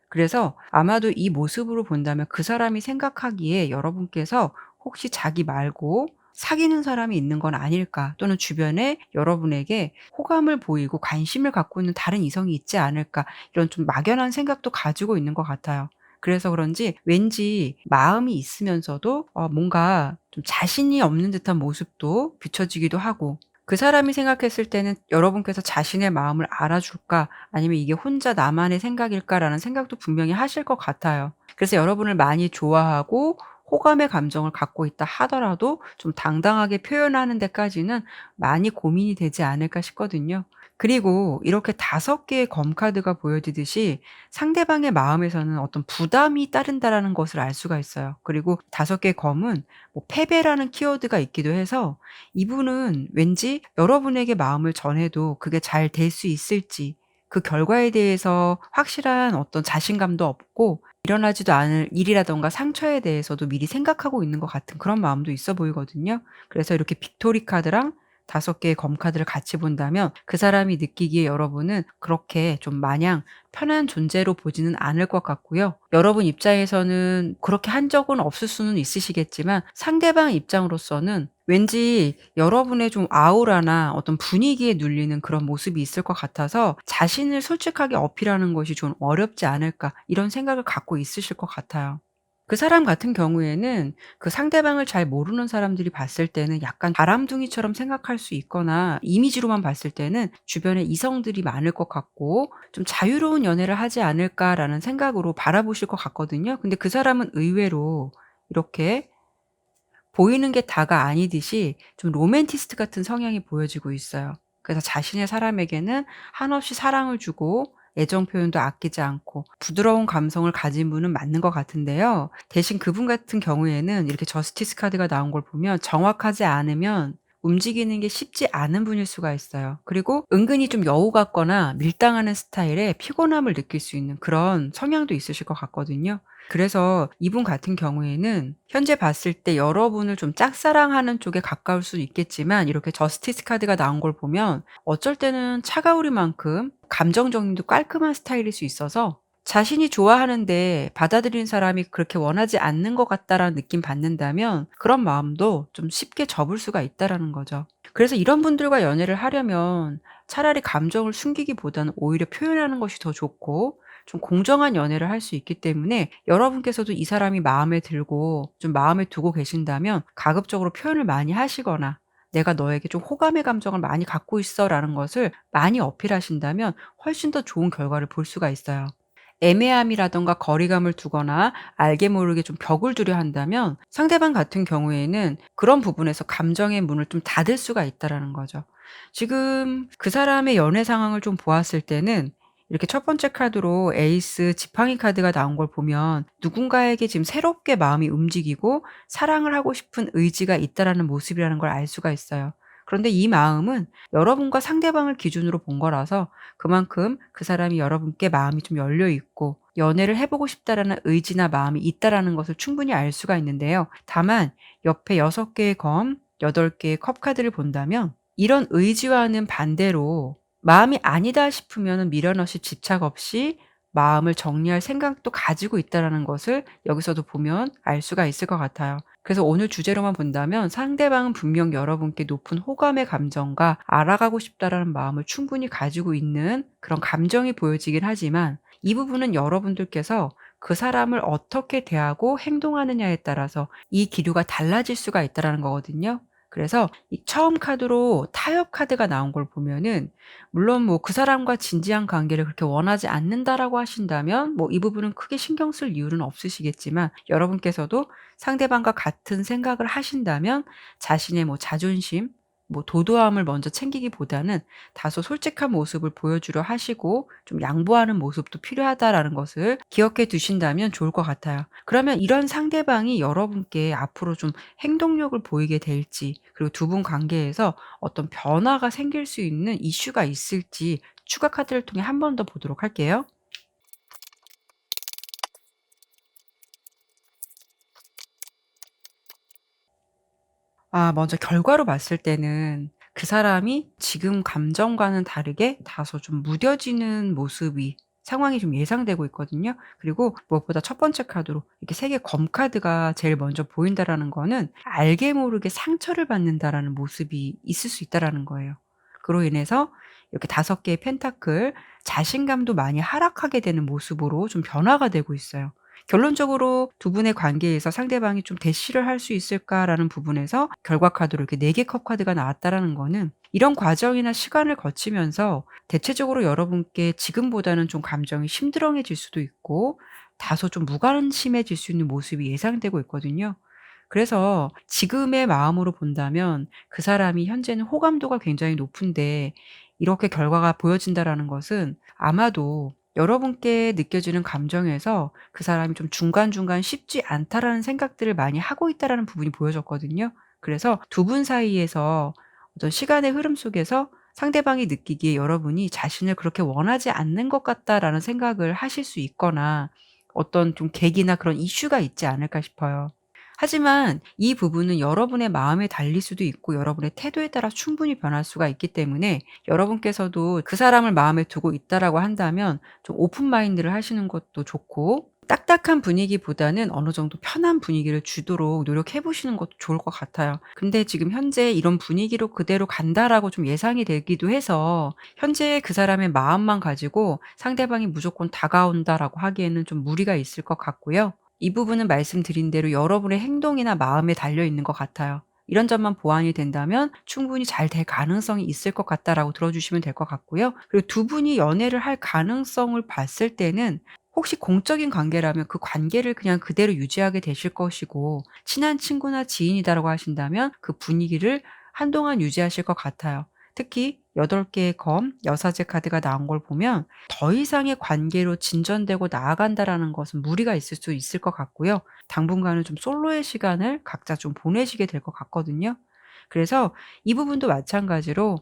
그래서 아마도 이 모습으로 본다면 그 사람이 생각하기에 여러분께서 혹시 자기 말고 사귀는 사람이 있는 건 아닐까, 또는 주변에 여러분에게 호감을 보이고 관심을 갖고 있는 다른 이성이 있지 않을까, 이런 좀 막연한 생각도 가지고 있는 것 같아요. 그래서 그런지 왠지 마음이 있으면서도 뭔가 좀 자신이 없는 듯한 모습도 비춰지기도 하고, 그 사람이 생각했을 때는 여러분께서 자신의 마음을 알아줄까, 아니면 이게 혼자 나만의 생각일까라는 생각도 분명히 하실 것 같아요. 그래서 여러분을 많이 좋아하고 호감의 감정을 갖고 있다 하더라도 좀 당당하게 표현하는 데까지는 많이 고민이 되지 않을까 싶거든요. 그리고 이렇게 5개의 검 카드가 보여지듯이 상대방의 마음에서는 어떤 부담이 따른다라는 것을 알 수가 있어요. 그리고 5개의 검은 뭐 패배라는 키워드가 있기도 해서 이분은 왠지 여러분에게 마음을 전해도 그게 잘 될 수 있을지, 그 결과에 대해서 확실한 어떤 자신감도 없고 일어나지도 않을 일이라든가 상처에 대해서도 미리 생각하고 있는 것 같은 그런 마음도 있어 보이거든요. 그래서 이렇게 빅토리 카드랑 5개의 검 카드를 같이 본다면 그 사람이 느끼기에 여러분은 그렇게 좀 마냥 편한 존재로 보지는 않을 것 같고요. 여러분 입장에서는 그렇게 한 적은 없을 수는 있으시겠지만 상대방 입장으로서는 왠지 여러분의 좀 아우라나 어떤 분위기에 눌리는 그런 모습이 있을 것 같아서 자신을 솔직하게 어필하는 것이 좀 어렵지 않을까, 이런 생각을 갖고 있으실 것 같아요. 그 사람 같은 경우에는 그 상대방을 잘 모르는 사람들이 봤을 때는 약간 바람둥이처럼 생각할 수 있거나 이미지로만 봤을 때는 주변에 이성들이 많을 것 같고 좀 '자유로운 연애를 하지 않을까.'라는 생각으로 바라보실 것 같거든요. 근데 그 사람은 의외로 이렇게 보이는 게 다가 아니듯이 좀 로맨티스트 같은 성향이 보여지고 있어요. 그래서 자신의 사람에게는 한없이 사랑을 주고 애정 표현도 아끼지 않고 부드러운 감성을 가진 분은 맞는 것 같은데요. 대신 그분 같은 경우에는 이렇게 저스티스 카드가 나온 걸 보면 정확하지 않으면 움직이는 게 쉽지 않은 분일 수가 있어요. 그리고 은근히 좀 여우 같거나 밀당하는 스타일에 피곤함을 느낄 수 있는 그런 성향도 있으실 것 같거든요. 그래서 이분 같은 경우에는 현재 봤을 때 여러분을 좀 짝사랑하는 쪽에 가까울 수는 있겠지만 이렇게 저스티스 카드가 나온 걸 보면 어쩔 때는 차가우리만큼 감정 정리도 깔끔한 스타일일 수 있어서 자신이 좋아하는데 받아들이는 사람이 그렇게 원하지 않는 것 같다라는 느낌 받는다면 그런 마음도 좀 쉽게 접을 수가 있다라는 거죠. 그래서 이런 분들과 연애를 하려면 차라리 감정을 숨기기보다는 오히려 표현하는 것이 더 좋고 좀 공정한 연애를 할 수 있기 때문에 여러분께서도 이 사람이 마음에 들고 좀 마음에 두고 계신다면 가급적으로 표현을 많이 하시거나 "내가 너에게 좀 호감의 감정을 많이 갖고 있어."라는 것을 많이 어필하신다면 훨씬 더 좋은 결과를 볼 수가 있어요. 애매함이라든가 거리감을 두거나 알게 모르게 좀 벽을 두려 한다면 상대방 같은 경우에는 그런 부분에서 감정의 문을 좀 닫을 수가 있다라는 거죠. 지금 그 사람의 연애 상황을 좀 보았을 때는 이렇게 첫 번째 카드로 에이스 지팡이 카드가 나온 걸 보면 누군가에게 지금 새롭게 마음이 움직이고 사랑을 하고 싶은 의지가 있다라는 모습이라는 걸 알 수가 있어요. 그런데 이 마음은 여러분과 상대방을 기준으로 본 거라서 그만큼 그 사람이 여러분께 마음이 좀 열려 있고 연애를 해보고 싶다라는 의지나 마음이 있다라는 것을 충분히 알 수가 있는데요. 다만 옆에 6개의 검, 8개의 컵 카드를 본다면 이런 의지와는 반대로 마음이 아니다 싶으면 미련 없이 집착 없이 마음을 정리할 생각도 가지고 있다라는 것을 여기서도 보면 알 수가 있을 것 같아요. 그래서 오늘 주제로만 본다면 상대방은 분명 여러분께 높은 호감의 감정과 알아가고 싶다라는 마음을 충분히 가지고 있는 그런 감정이 보여지긴 하지만 이 부분은 여러분들께서 그 사람을 어떻게 대하고 행동하느냐에 따라서 이 기류가 달라질 수가 있다라는 거거든요. 그래서 이 처음 카드로 타협 카드가 나온 걸 보면은 물론 뭐 그 사람과 진지한 관계를 그렇게 원하지 않는다라고 하신다면 뭐 이 부분은 크게 신경 쓸 이유는 없으시겠지만 여러분께서도 상대방과 같은 생각을 하신다면 자신의 뭐 자존심, 뭐 도도함을 먼저 챙기기보다는 다소 솔직한 모습을 보여주려 하시고 좀 양보하는 모습도 필요하다라는 것을 기억해 두신다면 좋을 것 같아요. 그러면 이런 상대방이 여러분께 앞으로 좀 행동력을 보이게 될지 그리고 두 분 관계에서 어떤 변화가 생길 수 있는 이슈가 있을지 추가 카드를 통해 한 번 더 보도록 할게요. 먼저 결과로 봤을 때는 그 사람이 지금 감정과는 다르게 다소 좀 무뎌지는 모습이 상황이 좀 예상되고 있거든요. 그리고 무엇보다 첫 번째 카드로 이렇게 3개 검 카드가 제일 먼저 보인다라는 거는 알게 모르게 상처를 받는다라는 모습이 있을 수 있다라는 거예요. 그로 인해서 이렇게 5개의 펜타클 자신감도 많이 하락하게 되는 모습으로 좀 변화가 되고 있어요. 결론적으로 두 분의 관계에서 상대방이 좀 대시를 할 수 있을까라는 부분에서 결과 카드로 이렇게 4개 컵 카드가 나왔다라는 거는 이런 과정이나 시간을 거치면서 대체적으로 여러분께 지금보다는 좀 감정이 심드렁해질 수도 있고 다소 좀 무관심해질 수 있는 모습이 예상되고 있거든요. 그래서 지금의 마음으로 본다면 그 사람이 현재는 호감도가 굉장히 높은데 이렇게 결과가 보여진다라는 것은 아마도 여러분께 느껴지는 감정에서 그 사람이 좀 중간중간 쉽지 않다라는 생각들을 많이 하고 있다라는 부분이 보여졌거든요. 그래서 두 분 사이에서 어떤 시간의 흐름 속에서 상대방이 느끼기에 여러분이 자신을 그렇게 원하지 않는 것 같다라는 생각을 하실 수 있거나 어떤 좀 계기나 그런 이슈가 있지 않을까 싶어요. 하지만 이 부분은 여러분의 마음에 달릴 수도 있고 여러분의 태도에 따라 충분히 변할 수가 있기 때문에 여러분께서도 그 사람을 마음에 두고 있다라고 한다면 좀 오픈 마인드를 하시는 것도 좋고 딱딱한 분위기보다는 어느 정도 편한 분위기를 주도록 노력해 보시는 것도 좋을 것 같아요. 근데 지금 현재 이런 분위기로 그대로 간다라고 좀 예상이 되기도 해서 현재 그 사람의 마음만 가지고 상대방이 무조건 다가온다라고 하기에는 좀 무리가 있을 것 같고요. 이 부분은 말씀드린 대로 여러분의 행동이나 마음에 달려 있는 것 같아요. 이런 점만 보완이 된다면 충분히 잘 될 가능성이 있을 것 같다라고 들어주시면 될 것 같고요. 그리고 두 분이 연애를 할 가능성을 봤을 때는 혹시 공적인 관계라면 그 관계를 그냥 그대로 유지하게 되실 것이고 친한 친구나 지인이다라고 하신다면 그 분위기를 한동안 유지하실 것 같아요. 특히 8개의 검, 여사제 카드가 나온 걸 보면 더 이상의 관계로 진전되고 나아간다라는 것은 무리가 있을 수 있을 것 같고요. 당분간은 좀 솔로의 시간을 각자 좀 보내시게 될 것 같거든요. 그래서 이 부분도 마찬가지로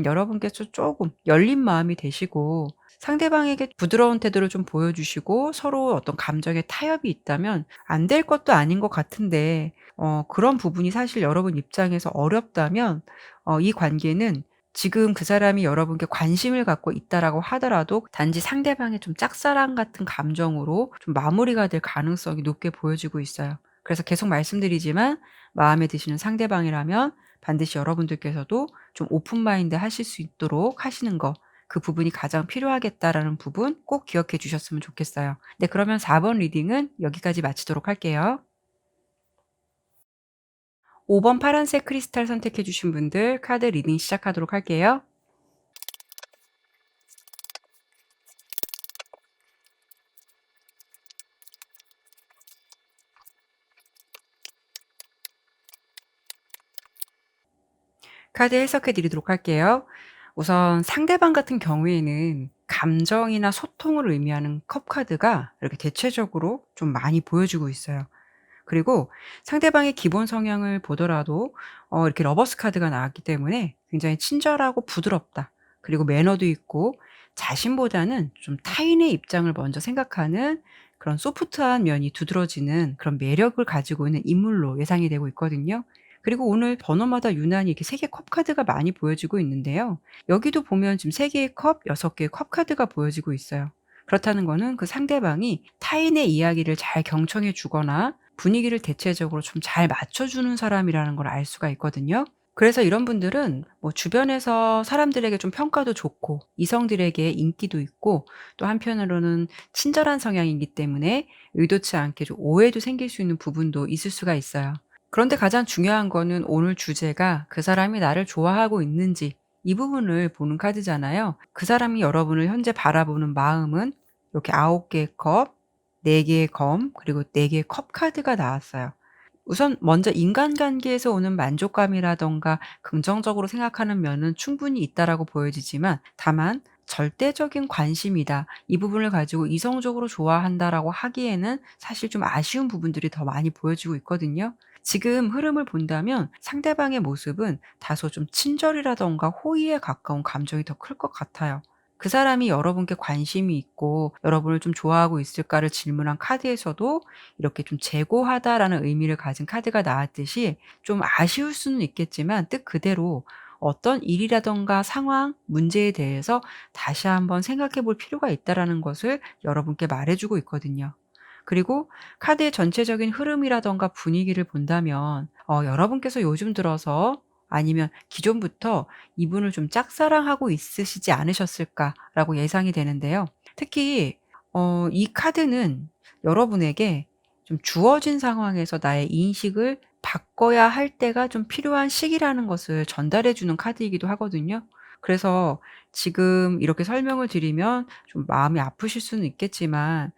여러분께서 조금 열린 마음이 되시고 상대방에게 부드러운 태도를 좀 보여주시고 서로 어떤 감정의 타협이 있다면 안 될 것도 아닌 것 같은데 그런 부분이 사실 여러분 입장에서 어렵다면 이 관계는 지금 그 사람이 여러분께 관심을 갖고 있다라고 하더라도 단지 상대방의 좀 짝사랑 같은 감정으로 좀 마무리가 될 가능성이 높게 보여지고 있어요. 그래서 계속 말씀드리지만 마음에 드시는 상대방이라면 반드시 여러분들께서도 좀 오픈 마인드 하실 수 있도록 하시는 거 그 부분이 가장 필요하겠다라는 부분 꼭 기억해 주셨으면 좋겠어요. 네, 그러면 4번 리딩은 여기까지 마치도록 할게요. 5번 파란색 크리스탈 선택해 주신 분들 카드 리딩 시작하도록 할게요. 카드 해석해 드리도록 할게요. 우선 상대방 같은 경우에는 감정이나 소통을 의미하는 컵 카드가 이렇게 대체적으로 좀 많이 보여주고 있어요. 그리고 상대방의 기본 성향을 보더라도 이렇게 러버스 카드가 나왔기 때문에 굉장히 친절하고 부드럽다. 그리고 매너도 있고 자신보다는 좀 타인의 입장을 먼저 생각하는 그런 소프트한 면이 두드러지는 그런 매력을 가지고 있는 인물로 예상이 되고 있거든요. 그리고 오늘 번호마다 유난히 이렇게 3개 컵 카드가 많이 보여지고 있는데요. 여기도 보면 지금 3 개의 컵, 6 개의 컵 카드가 보여지고 있어요. 그렇다는 거는 그 상대방이 타인의 이야기를 잘 경청해 주거나 분위기를 대체적으로 좀 잘 맞춰 주는 사람이라는 걸 알 수가 있거든요. 그래서 이런 분들은 뭐 주변에서 사람들에게 좀 평가도 좋고 이성들에게 인기도 있고 또 한편으로는 친절한 성향이기 때문에 의도치 않게 좀 오해도 생길 수 있는 부분도 있을 수가 있어요. 그런데 가장 중요한 거는 오늘 주제가 그 사람이 나를 좋아하고 있는지 이 부분을 보는 카드잖아요. 그 사람이 여러분을 현재 바라보는 마음은 이렇게 9 개의 컵, 4 개의 검, 그리고 4 개의 컵 카드가 나왔어요. 우선 먼저 인간관계에서 오는 만족감이라든가 긍정적으로 생각하는 면은 충분히 있다라고 보여지지만 다만 절대적인 관심이다. 이 부분을 가지고 이성적으로 좋아한다라고 하기에는 사실 좀 아쉬운 부분들이 더 많이 보여지고 있거든요. 지금 흐름을 본다면 상대방의 모습은 다소 좀 친절이라든가 호의에 가까운 감정이 더 클 것 같아요. 그 사람이 여러분께 관심이 있고 여러분을 좀 좋아하고 있을까를 질문한 카드에서도 이렇게 좀 재고하다라는 의미를 가진 카드가 나왔듯이 좀 아쉬울 수는 있겠지만 뜻 그대로 어떤 일이라든가 상황, 문제에 대해서 다시 한번 생각해 볼 필요가 있다라는 것을 여러분께 말해 주고 있거든요. 그리고 카드의 전체적인 흐름이라든가 분위기를 본다면 여러분께서 요즘 들어서 아니면 기존부터 이분을 좀 짝사랑하고 있으시지 않으셨을까라고 예상이 되는데요. 특히 이 카드는 여러분에게 좀 주어진 상황에서 나의 인식을 바꿔야 할 때가 좀 필요한 시기라는 것을 전달해 주는 카드이기도 하거든요. 그래서 지금 이렇게 설명을 드리면 좀 마음이 아프실 수는 있겠지만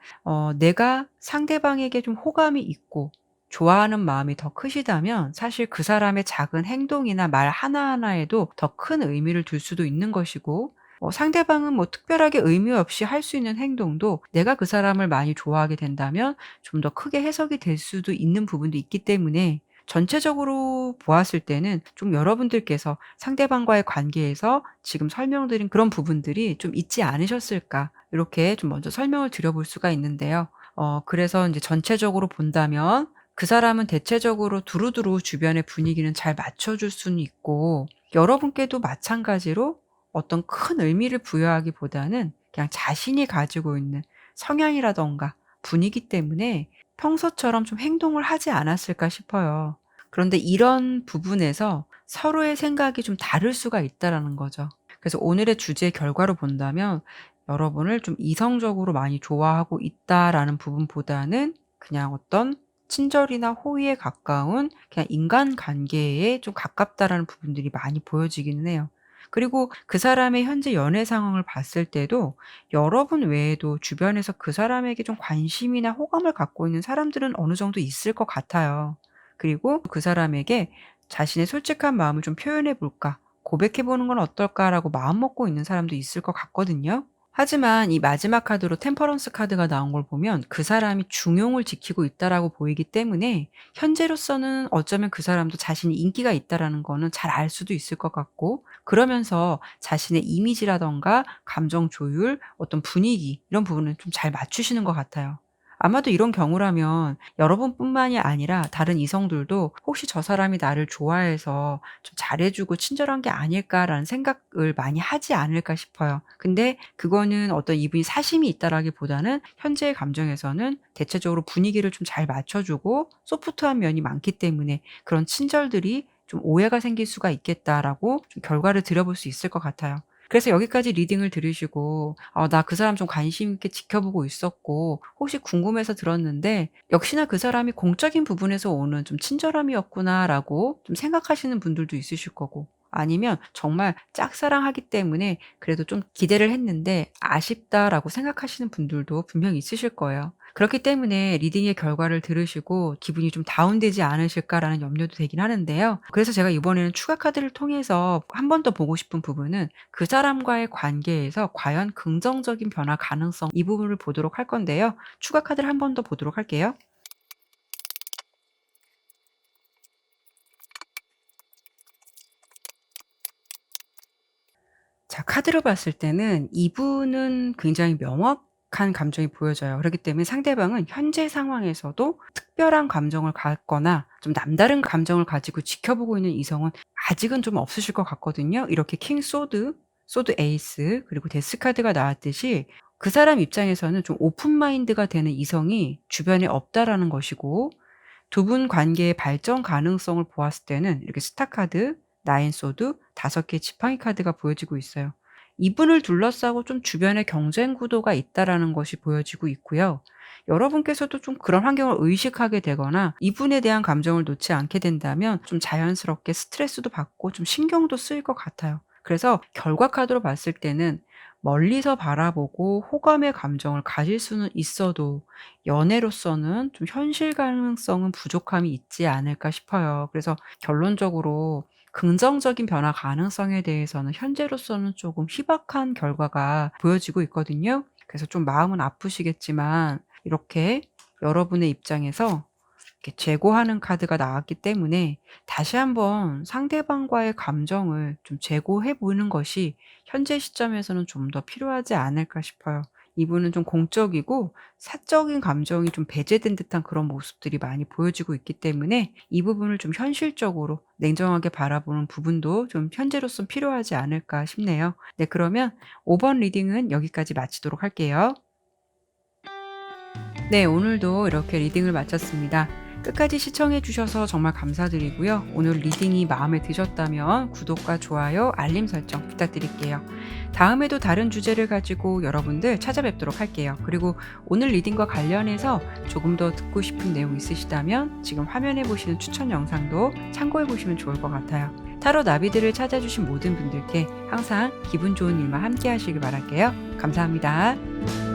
내가 상대방에게 좀 호감이 있고 좋아하는 마음이 더 크시다면 사실 그 사람의 작은 행동이나 말 하나하나에도 더 큰 의미를 둘 수도 있는 것이고 상대방은 뭐 특별하게 의미 없이 할 수 있는 행동도 내가 그 사람을 많이 좋아하게 된다면 좀 더 크게 해석이 될 수도 있는 부분도 있기 때문에 전체적으로 보았을 때는 좀 여러분들께서 상대방과의 관계에서 지금 설명드린 그런 부분들이 좀 있지 않으셨을까 이렇게 좀 먼저 설명을 드려 볼 수가 있는데요. 그래서 인제 전체적으로 본다면 그 사람은 대체적으로 두루두루 주변의 분위기는 잘 맞춰 줄 수는 있고 여러분께도 마찬가지로 어떤 큰 의미를 부여하기보다는 그냥 자신이 가지고 있는 성향이라든가 분위기 때문에 평소처럼 좀 행동을 하지 않았을까 싶어요. 그런데 이런 부분에서 서로의 생각이 좀 다를 수가 있다라는 거죠. 그래서 오늘의 주제 결과로 본다면 여러분을 좀 이성적으로 많이 좋아하고 있다라는 부분보다는 그냥 어떤 친절이나 호의에 가까운 그냥 인간관계에 좀 가깝다라는 부분들이 많이 보여지기는 해요. 그리고 그 사람의 현재 연애 상황을 봤을 때도 여러분 외에도 주변에서 그 사람에게 좀 관심이나 호감을 갖고 있는 사람들은 어느 정도 있을 것 같아요. 그리고 그 사람에게 자신의 솔직한 마음을 좀 표현해 볼까, 고백해 보는 건 어떨까라고 마음 먹고 있는 사람도 있을 것 같거든요. 하지만 이 마지막 카드로 템퍼런스 카드가 나온 걸 보면 그 사람이 중용을 지키고 있다라고 보이기 때문에 현재로서는 어쩌면 그 사람도 자신이 인기가 있다라는 거는 잘 알 수도 있을 것 같고 그러면서 자신의 이미지라든가 감정 조율, 어떤 분위기 이런 부분을 좀 잘 맞추시는 것 같아요. 아마도 이런 경우라면 여러분뿐만이 아니라 다른 이성들도 '혹시 저 사람이 나를 좋아해서 좀 잘해 주고 친절한 게 아닐까.'라는 생각을 많이 하지 않을까 싶어요. 근데 그거는 어떤 이분이 사심이 있다라기보다는 현재의 감정에서는 대체적으로 분위기를 좀 잘 맞춰 주고 소프트한 면이 많기 때문에 그런 친절들이 좀 '오해가 생길 수가 있겠다.'라고 좀 결과를 드려 볼 수 있을 것 같아요. 그래서 여기까지 리딩을 들으시고 '나 그 사람 좀 관심 있게 지켜보고 있었고 혹시 궁금해서 들었는데 역시나 그 사람이 공적인 부분에서 오는 좀 친절함이었구나.'라고 좀 생각하시는 분들도 있으실 거고 아니면 정말 짝사랑하기 때문에 그래도 좀 기대를 했는데 '아쉽다.'라고 생각하시는 분들도 분명히 있으실 거예요. 그렇기 때문에 리딩의 결과를 들으시고 '기분이 좀 다운되지 않으실까.'라는 염려도 되긴 하는데요. 그래서 제가 이번에는 추가 카드를 통해서 한 번 더 보고 싶은 부분은 그 사람과의 관계에서 과연 긍정적인 변화 가능성 이 부분을 보도록 할 건데요. 추가 카드를 한 번 더 보도록 할게요. 자, 카드로 봤을 때는 이분은 굉장히 명확한 감정이 보여져요. 그렇기 때문에 상대방은 현재 상황에서도 특별한 감정을 갖거나 좀 남다른 감정을 가지고 지켜보고 있는 이성은 아직은 좀 없으실 것 같거든요. 이렇게 킹 소드, 소드 에이스, 그리고 데스 카드가 나왔듯이 그 사람 입장에서는 좀 오픈 마인드가 되는 이성이 주변에 없다라는 것이고, 두 분 관계의 발전 가능성을 보았을 때는 이렇게 스타 카드, 나인 소드, 5개의 지팡이 카드가 보여지고 있어요. 이분을 둘러싸고 좀 주변에 경쟁 구도가 있다라는 것이 보여지고 있고요. 여러분께서도 좀 그런 환경을 의식하게 되거나 이분에 대한 감정을 놓지 않게 된다면 좀 자연스럽게 스트레스도 받고 좀 신경도 쓰일 것 같아요. 그래서 결과 카드로 봤을 때는 멀리서 바라보고 호감의 감정을 가질 수는 있어도 연애로서는 좀 현실 가능성은 부족함이 있지 않을까 싶어요. 그래서 결론적으로 긍정적인 변화 가능성에 대해서는 현재로서는 조금 희박한 결과가 보여지고 있거든요. 그래서 좀 마음은 아프시겠지만 이렇게 여러분의 입장에서 이렇게 재고하는 카드가 나왔기 때문에 다시 한번 상대방과의 감정을 좀 재고해 보는 것이 현재 시점에서는 좀 더 필요하지 않을까 싶어요. 이분은 좀 공적이고 사적인 감정이 좀 배제된 듯한 그런 모습들이 많이 보여지고 있기 때문에 이 부분을 좀 현실적으로 냉정하게 바라보는 부분도 좀 현재로선 필요하지 않을까 싶네요. 네, 그러면 5번 리딩은 여기까지 마치도록 할게요. 네, 오늘도 이렇게 리딩을 마쳤습니다. 끝까지 시청해 주셔서 정말 감사드리고요. 오늘 리딩이 마음에 드셨다면 구독과 좋아요, 알림 설정 부탁드릴게요. 다음에도 다른 주제를 가지고 여러분들 찾아뵙도록 할게요. 그리고 오늘 리딩과 관련해서 조금 더 듣고 싶은 내용 있으시다면 지금 화면에 보시는 추천 영상도 참고해 보시면 좋을 것 같아요. 타로 나비들을 찾아주신 모든 분들께 항상 기분 좋은 일만 함께 하시길 바랄게요. 감사합니다.